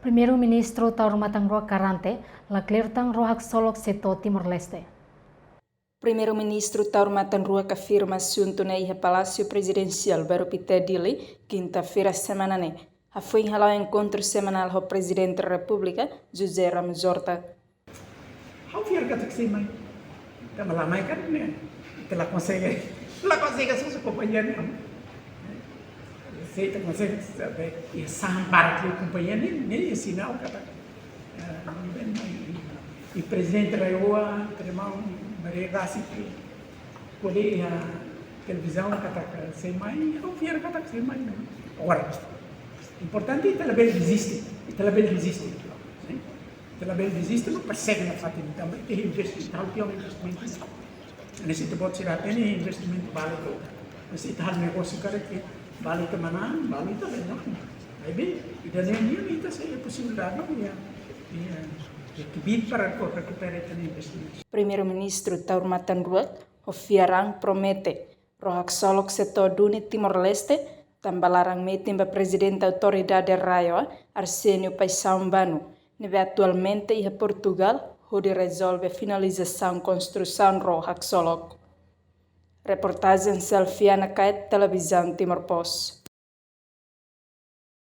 Primeiro-Ministro Taurmatang Roa Karante laclertang Rohak Solok Seto Timor-Leste. Primeiro-Ministro Taurmatang Roa afirma assunto na Palácio Presidencial Barupité Dili, quinta-feira semana né. Foi em o encontro semanal com o Presidente da República, José Ramos Horta. How fear ka taksi mai? Kita malamai kan ne. Kita consegue sua companhia ne. Você consegue saber e sambar que companhia ne sinal kata. E presidente da Iowa, terima mereka sih boleh televisão kata sei mai, how fear ka taksi mai. Agora, importante é também resistir, Terlebih resiste não persegue na fatin também tem investimento, tem investimento. Nesse tempat sirat ini investimento balik tu. Nesse hal negócio cara que balik ke mana, balik tu legal. Aí ideia ini kita saya possibilidade não ya. Que bid para recuperar esse investimento. Primeiro-Ministro Taurmatang Roa, Fiarang promete Rohak Solok Seto Duni Timor-Leste tambalarang meeting ba Presidente da Autoridade Raio Arsenio Paisão Banu. Neve atualmente em Portugal, onde resolve a finalização e construção Rohak Solok. Reportagem Selfiana Kait, Televisão Timor-Post.